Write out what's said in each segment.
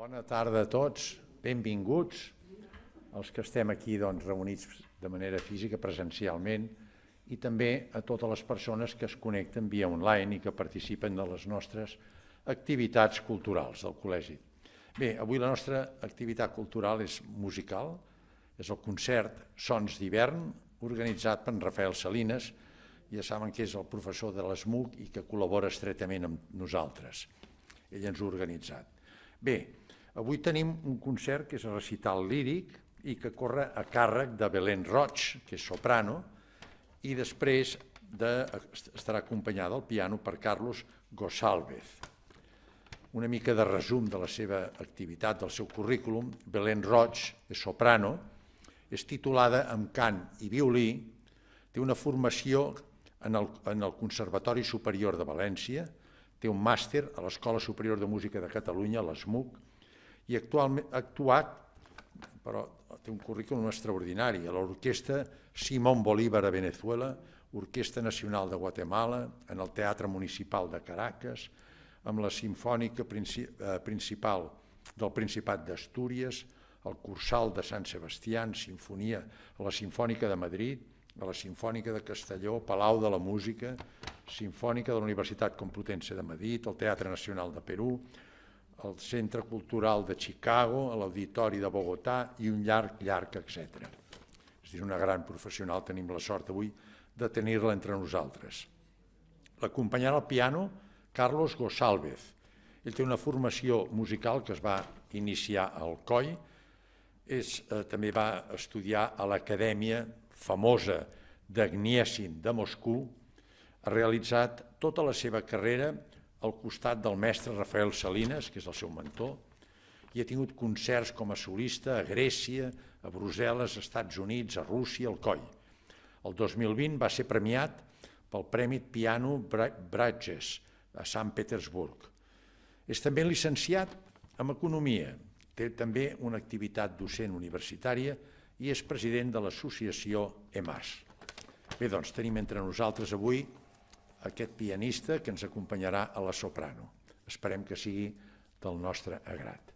Bona tarda a tots, benvinguts els que estem aquí reunits de manera física, presencialment, i també a totes les persones que es connecten via online i que participen de les nostres activitats culturals del col·legi. Bé, avui la nostra activitat cultural és musical, és el concert Sons d'hivern, organitzat per Rafael Salinas. Ja saben que és el professor de l'ESMUC i que col·labora estretament amb nosaltres. Ell ens ho ha organitzat. Bé, avui tenim un concert que és el recital líric i que corre a càrrec de Belén Roig, que és soprano, i després estarà acompanyada al piano per Carlos Gonçálvez. Una mica de resum de la seva activitat, del seu currículum. Belén Roig és soprano, és titulada en cant i violí, té una formació en el Conservatori Superior de València, té un màster a l'Escola Superior de Música de Catalunya, l'ESMUC, i actualment ha actuat, però té un currículum extraordinari, a l'Orquestra Simón Bolívar a Venezuela, Orquestra Nacional de Guatemala, en el Teatre Municipal de Caracas, amb la Simfònica Principal del Principat d'Astúries, el Cursal de Sant Sebastià, Sinfonia a la Simfònica de Madrid, a la Simfònica de Castelló, Palau de la Música, Simfònica de la Universitat Complutense de Madrid, el Teatre Nacional de Perú, el Centre Cultural de Chicago, l'Auditori de Bogotà i un llarg, etc. És una gran professional, tenim la sort avui de tenir-la entre nosaltres. L'acompanyarà al piano Carlos Gonçálvez. Ell té una formació musical que es va iniciar al COI, també va estudiar a l'Acadèmia famosa de Gniezin de Moscou, ha realitzat tota la seva carrera al costat del mestre Rafael Salinas, que és el seu mentor, i ha tingut concerts com a solista a Grècia, a Brussel·les, als Estats Units, a Rússia, al COI. El 2020 va ser premiat pel Premi Piano Bratges a Sant Petersburg. És també llicenciat en Economia, té també una activitat docent universitària i és president de l'associació EMAS. Bé, doncs tenim entre nosaltres avui aquest pianista que ens acompanyarà a la soprano. Esperem que sigui del nostre agrat.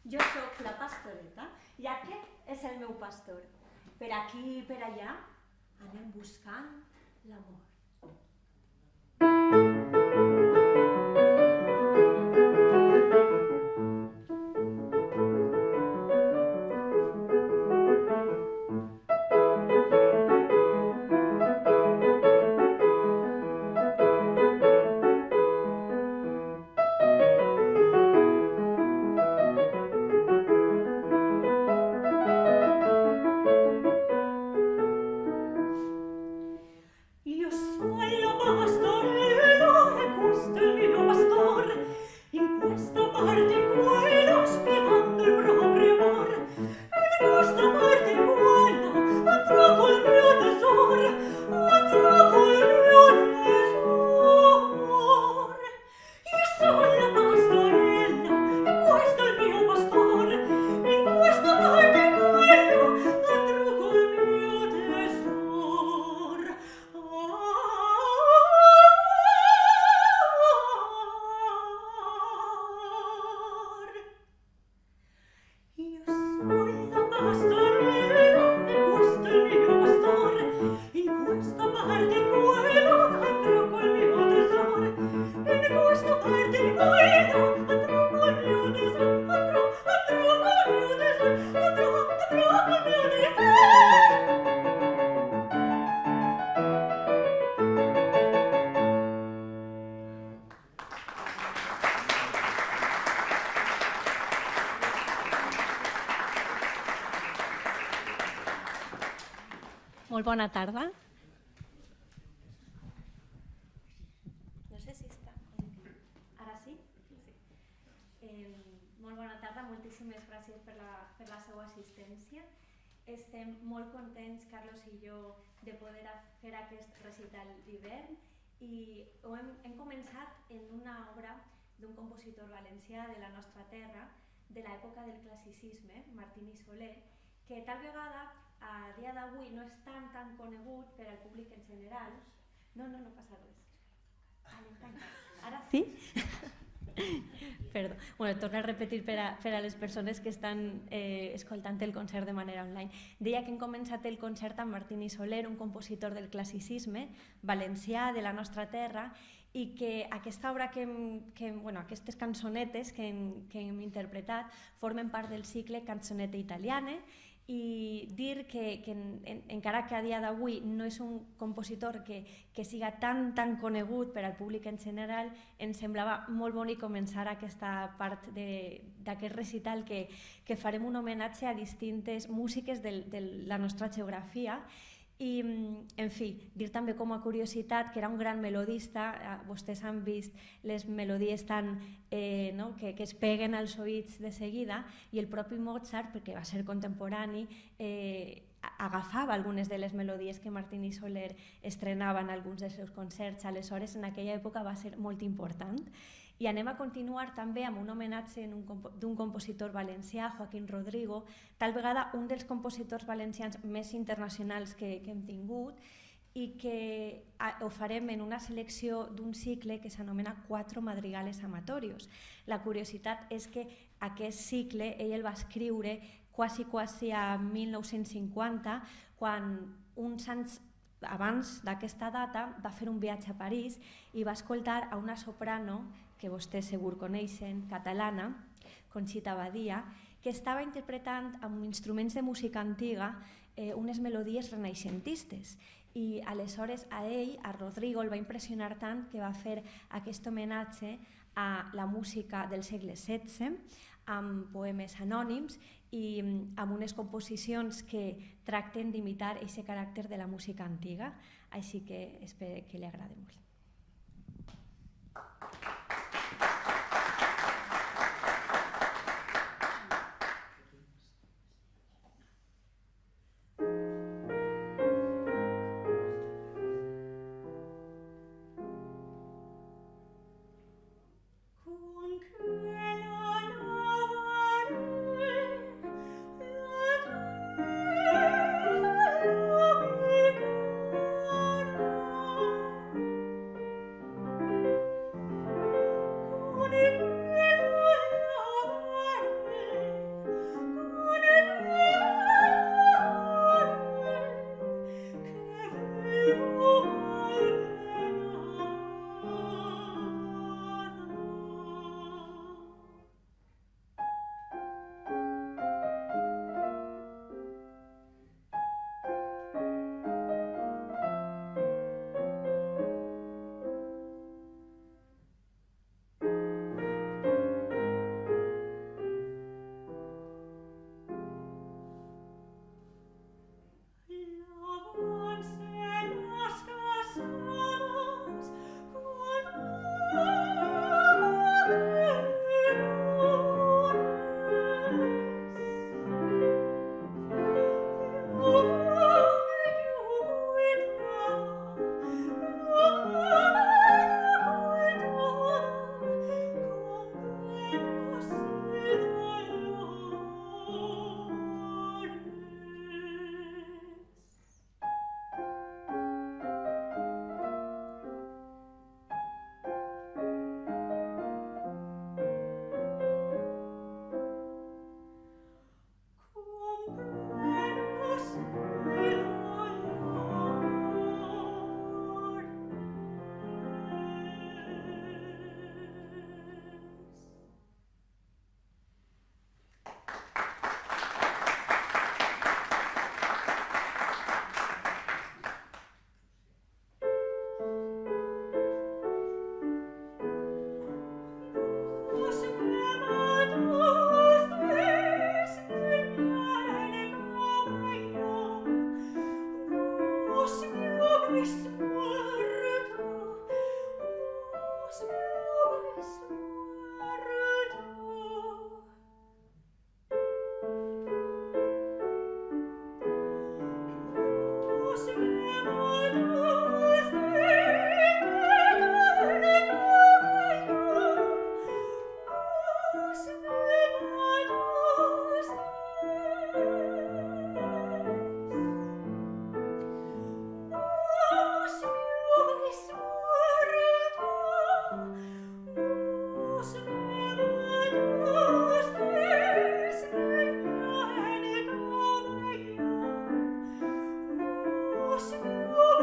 Jo sóc la pastoreta i aquest és el meu pastor. Per aquí i per allà anem buscant l'amor. Molt bona tarda. No sé si està... Ara sí? Molt bona tarda, moltíssimes gràcies per la seva assistència. Estem molt contents, Carlos i jo, de poder fer aquest recital d'hivern i hem començat en una obra d'un compositor valencià de la nostra terra, de l'època del classicisme, Martín i Soler, que tal vegada a dia d'avui no és tan conegut per al públic en general. No passa res. Ara sí? Perdó. Bueno, torno a repetir per a les persones que estan escoltant el concert de manera online. Deia que hem començat el concert amb Martín i Soler, un compositor del classicisme valencià de la nostra terra, i que aquesta obra, aquestes cançonetes que hem interpretat formen part del cicle Canzonette Italiane, i dir que encara que a dia d'avui no és un compositor que siga tan conegut per al públic en general, ens semblava molt bonic començar aquesta part d'aquest recital que farem un homenatge a distintes músiques de la nostra geografia. I, en fi, dir també com a curiositat que era un gran melodista. Vostès han vist les melodies que es peguen als oïts de seguida, i el propi Mozart, perquè va ser contemporani, agafava algunes de les melodies que Martín i Soler estrenaven en alguns dels seus concerts. Aleshores, en aquella època va ser molt important. I anem a continuar també amb un homenatge d'un compositor valencià, Joaquín Rodrigo, tal vegada un dels compositors valencians més internacionals que hem tingut, i que ho farem en una selecció d'un cicle que s'anomena Cuatro Madrigales Amatorios. La curiositat és que aquest cicle ell el va escriure quasi a 1950, quan uns anys abans d'aquesta data va fer un viatge a París i va escoltar a una soprano que vostès segur coneixen, catalana, Conxita Badia, que estava interpretant amb instruments de música antiga unes melodies renaixentistes. I aleshores a ell, a Rodrigo, el va impressionar tant que va fer aquest homenatge a la música del segle XVI, amb poemes anònims i amb unes composicions que tracten d'imitar aquest caràcter de la música antiga. Així que espero que li agradi molt.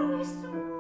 Lo so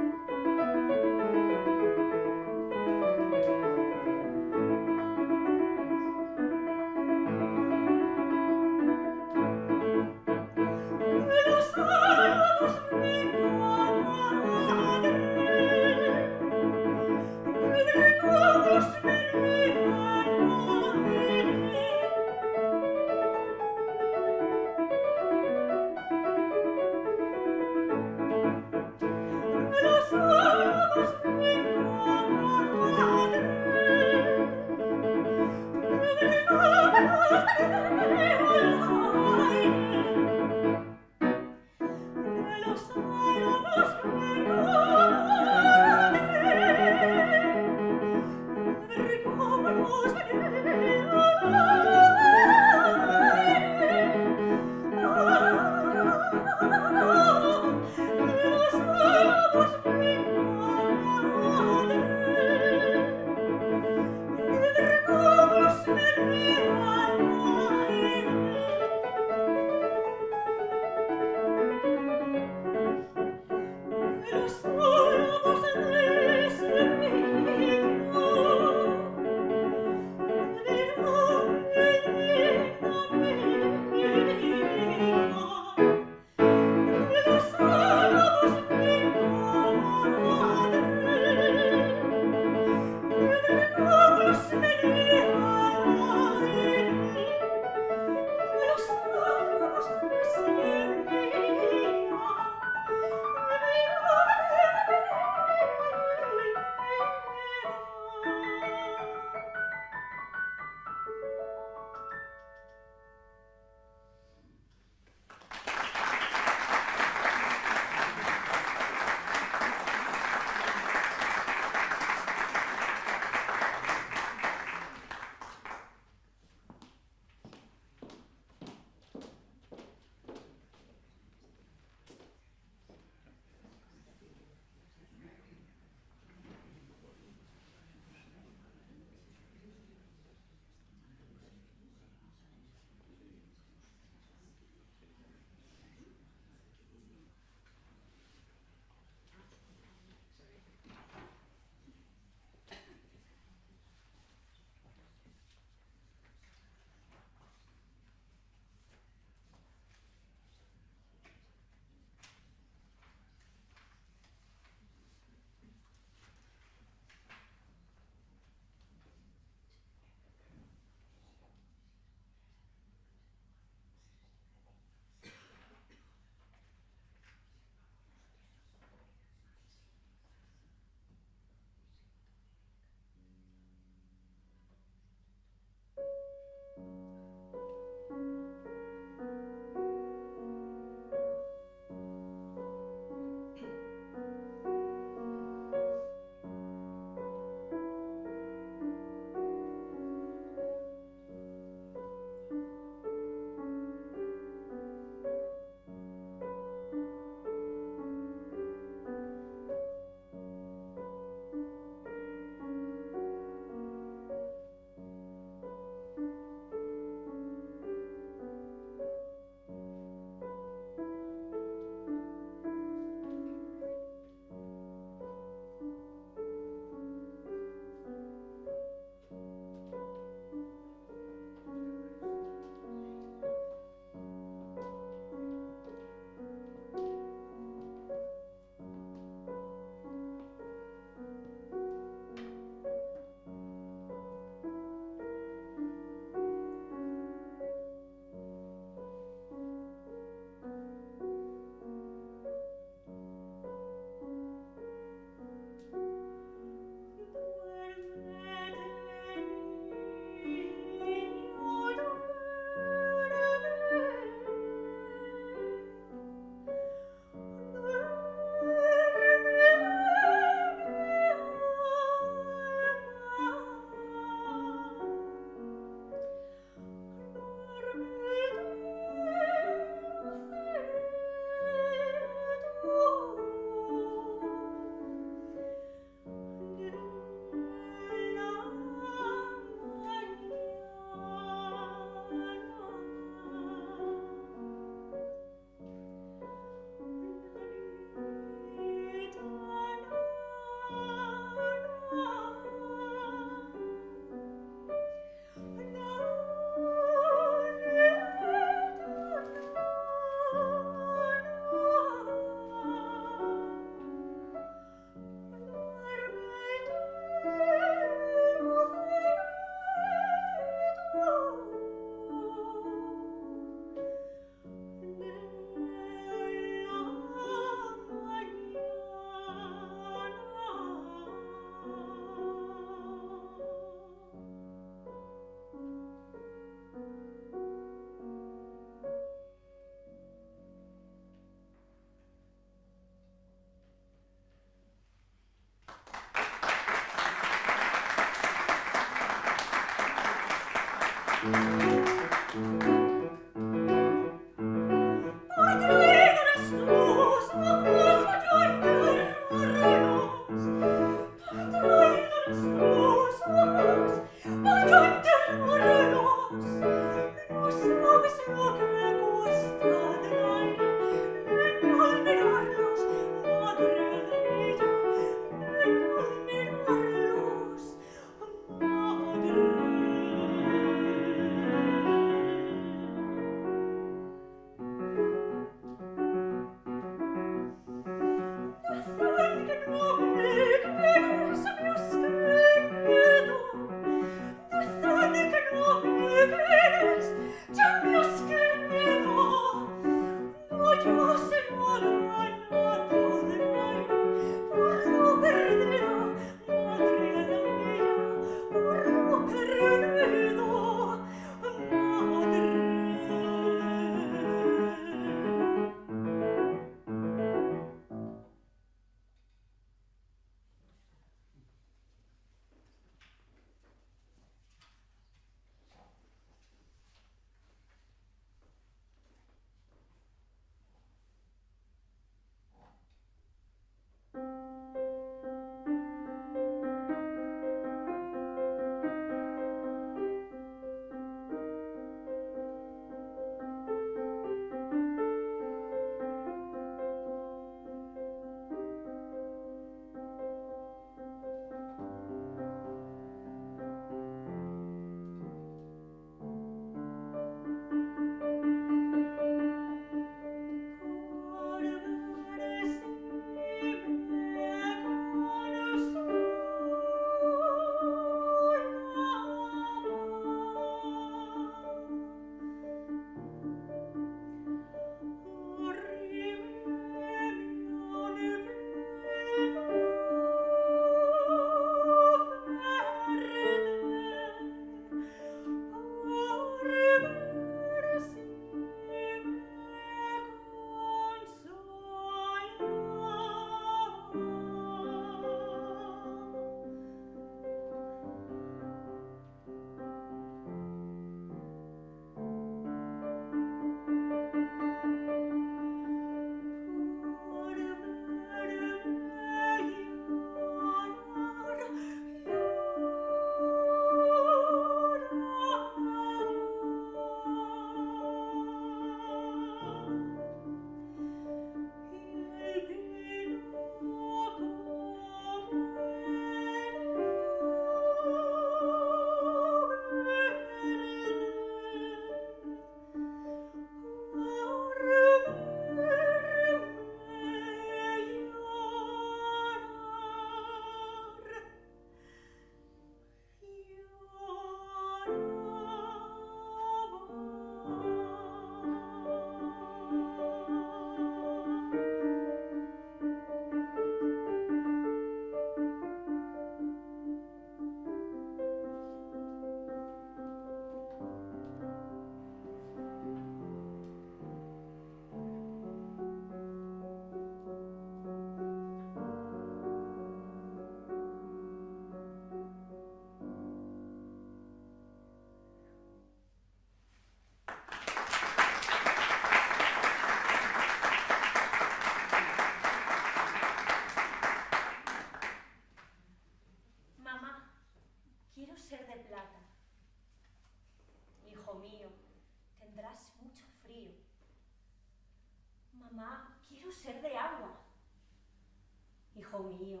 Hijo mío,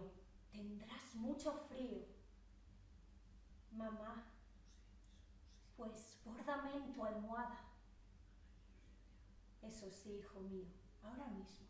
tendrás mucho frío. Mamá, pues bórdame en tu almohada. Eso sí, hijo mío, ahora mismo.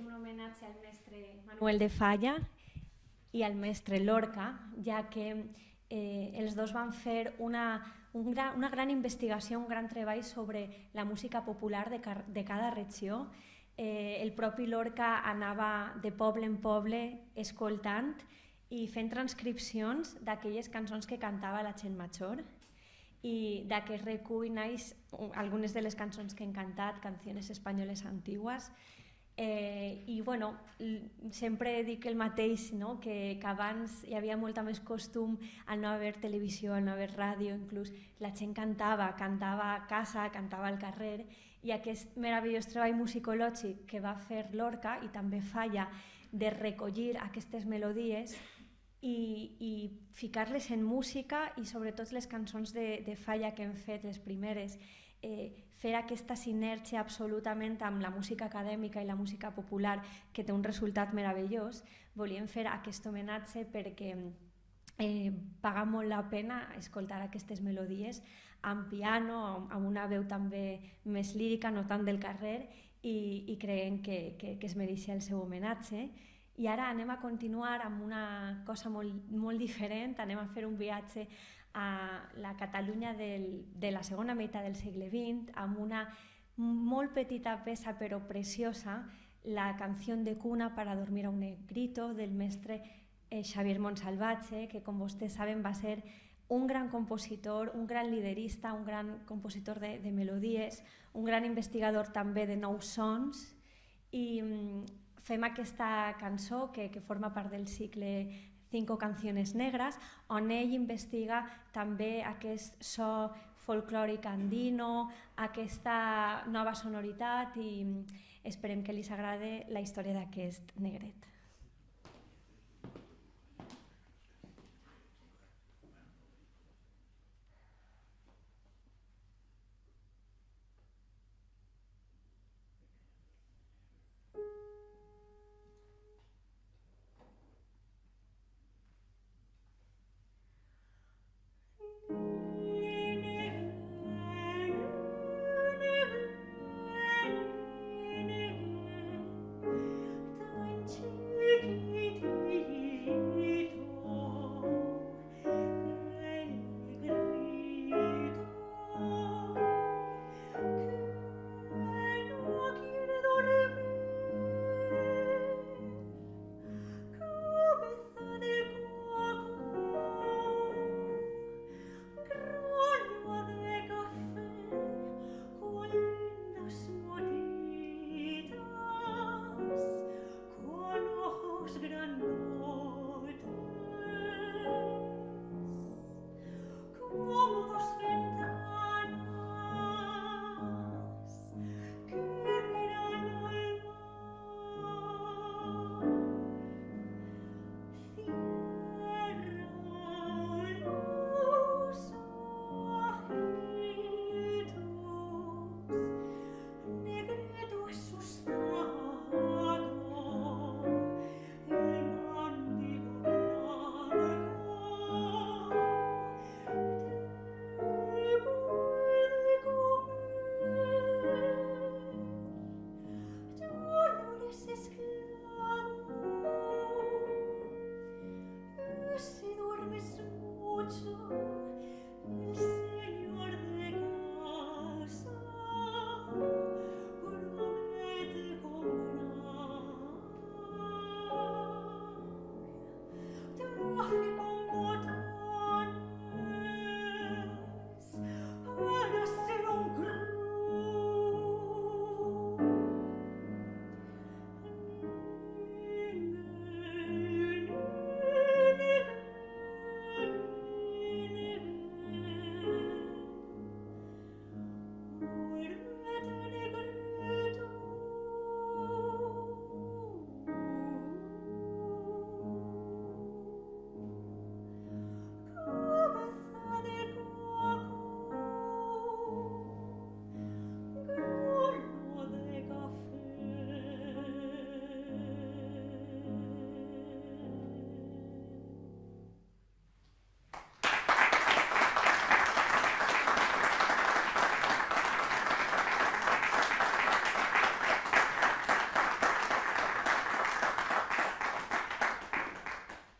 un homenatge al mestre Manuel de Falla i al mestre Lorca, ja que els dos van fer una gran investigació, un gran treball sobre la música popular de cada regió. El propi Lorca anava de poble en poble escoltant i fent transcripcions d'aquelles cançons que cantava la gent major, i d'aquest recull naix algunes de les cançons que han cantat, canciones espanyoles antigues. I bueno, sempre dic el mateix, no? que abans hi havia molta més costum al no haver televisió, al no haver ràdio, inclús la gent cantava a casa, cantava al carrer, i aquest meravellós treball musicològic que va fer Lorca i també Falla de recollir aquestes melodies i ficar-les en música, i sobretot les cançons de Falla que hem fet, les primeres, fer aquesta sinergia absolutament amb la música acadèmica i la música popular, que té un resultat meravellós. Volíem fer aquest homenatge perquè paga molt la pena escoltar aquestes melodies amb piano, amb una veu també més lírica, no tant del carrer, i creiem que es mereixia el seu homenatge. I ara anem a continuar amb una cosa molt diferent, anem a fer un viatge a la Catalunya de la segona meitat del segle XX, amb una molt petita peça però preciosa, la canció de cuna para dormir a un negrito del mestre Xavier Montsalvatge, que com vostès saben va ser un gran compositor, un gran liderista, un gran compositor de melodies, un gran investigador també de nous sons, i fem aquesta cançó que forma part del cicle 5 canciones negres, on ell investiga també aquest so folclòric andino, aquesta nova sonoritat, i esperem que els agrade la història d'aquest negret.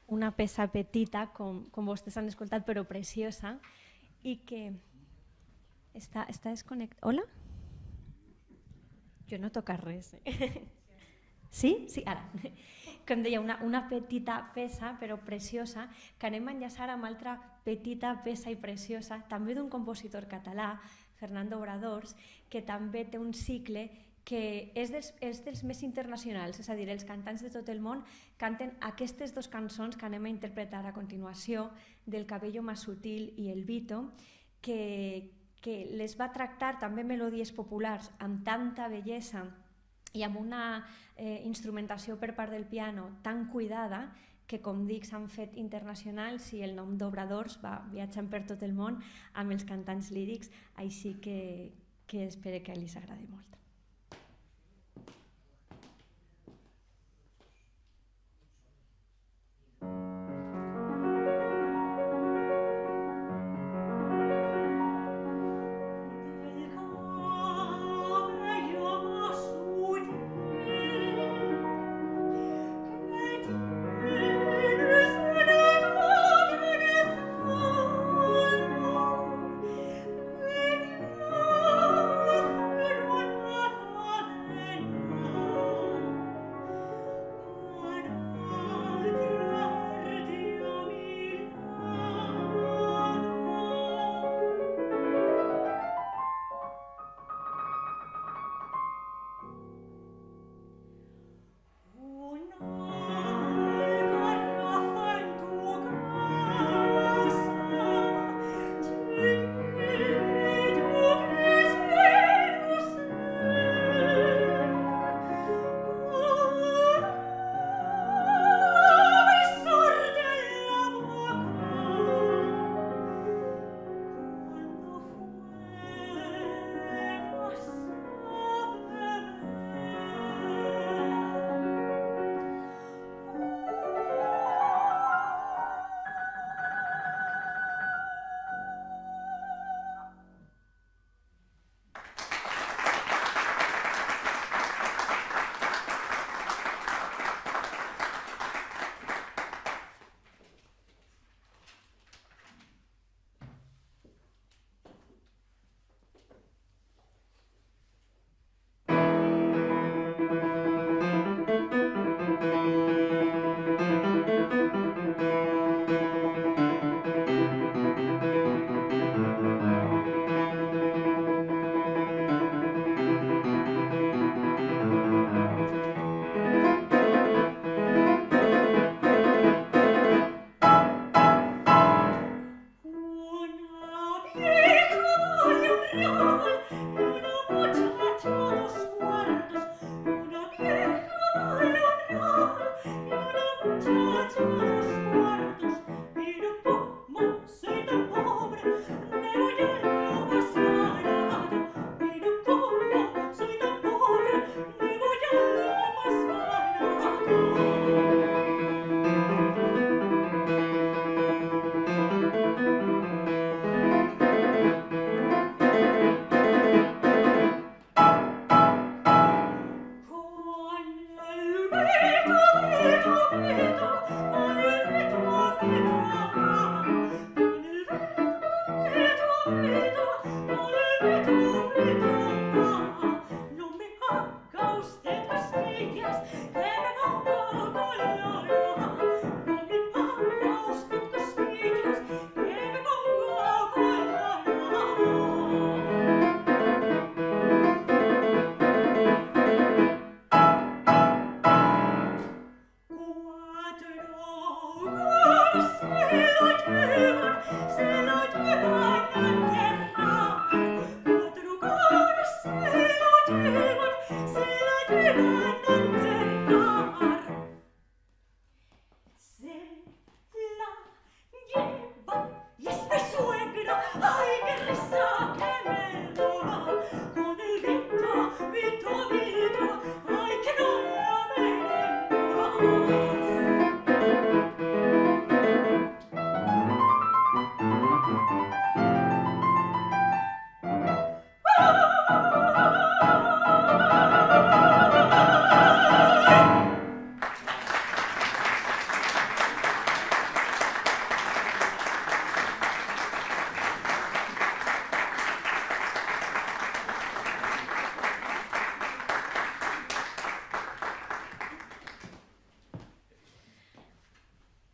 una peça petita, com vostès han escoltat, però preciosa, i que està desconnectada. Hola? Jo no toca res. Sí? Sí, ara. Com deia, una petita peça, però preciosa, que anem a enllaçar amb altra petita peça i preciosa, també d'un compositor català, Fernando Obradors, que també té un cicle que és dels més internacionals, és a dir, els cantants de tot el món canten aquestes dues cançons que anem a interpretar a continuació, del Cabello más sutil i El Vito, que les va tractar també melodies populars amb tanta bellesa i amb una instrumentació per part del piano tan cuidada que, com dic, s'han fet internacionals i el nom d'Obradors va viatjant per tot el món amb els cantants lírics, així que espero que els agradi molt.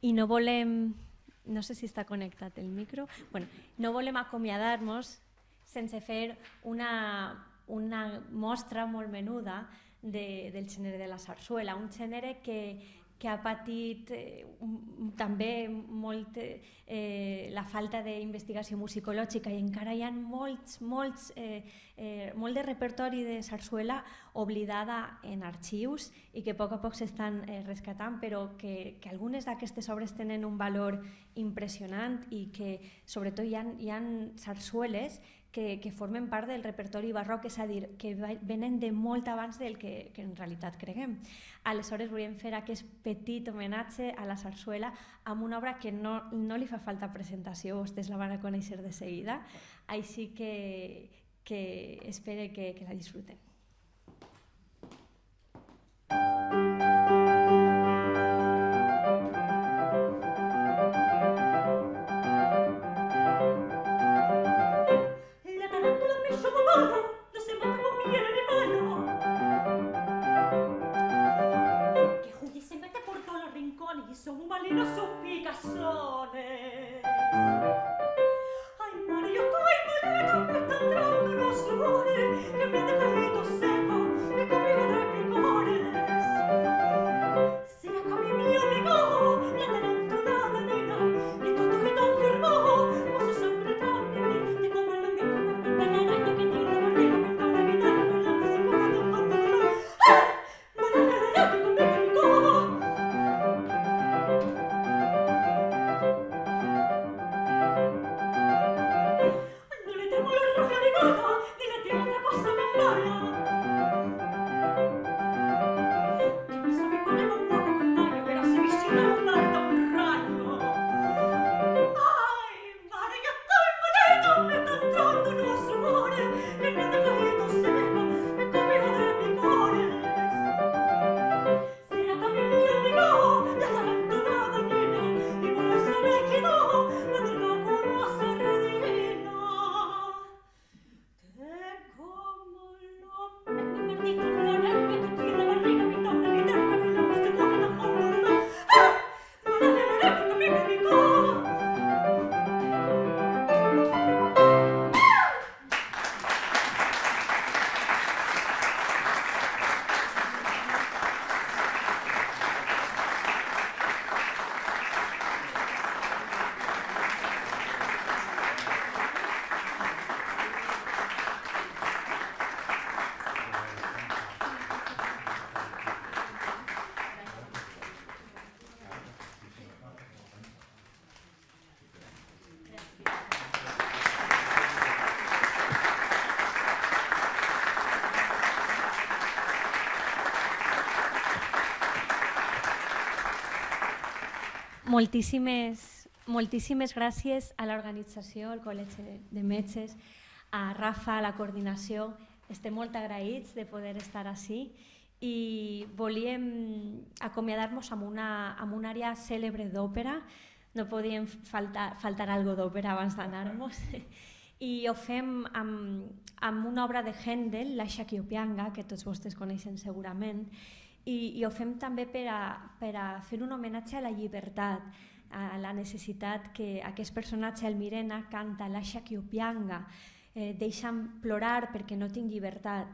i no volem, no sé si està connectat el micro, bueno, no volem acomiadar-nos sense fer una mostra molt menuda del gènere de la sarsuela, un gènere que ha patit també molt la falta d'investigació musicològica i encara hi ha molt de repertori de sarsuela oblidada en arxius i que a poc s'estan rescatant, però que algunes d'aquestes obres tenen un valor impressionant i que sobretot hi ha sarsueles que formen part del repertori barroc, és a dir, que venen de molt abans del que en realitat creguem. Aleshores volíem fer aquest petit homenatge a la sarsuela amb una obra que no li fa falta presentació, vostès la van a conèixer de seguida, així que espero que la disfruten. Son malinos sus picazones. Ay, María, estoy malito, me están entrando los sudores, que me dejan los secos, me conmigo de picores. Será que a mi amigo, la tarantulada nena, y tu ojito enfermo, con su sangre tan bien, te comen la misma veneno que tiene la barriga, me está evitando, bailando sin poder de un pantalón. ¡Ah! María, la que conmigo me picó. Moltíssimes gràcies a l'organització, al Col·legi de Metges, a Rafa, a la coordinació. Estem molt agraïts de poder estar ací i volíem acomiadar-nos amb una àrea cèlebre d'òpera. No podíem faltar algo d'òpera abans d'anar-nos. I ho fem amb una obra de Händel, la Shakiopianga, que tots vostès coneixen segurament, i ho fem també per a fer un homenatge a la llibertat, a la necessitat que aquest personatge, el Mirena, canta la Shakiopianga, deixa'm plorar perquè no tinc llibertat.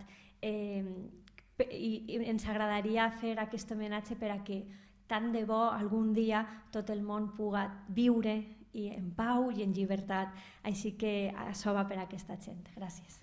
I ens agradaria fer aquest homenatge per a que tant de bo algun dia tot el món pugui viure en pau i en llibertat. Així que això va per a aquesta gent. Gràcies.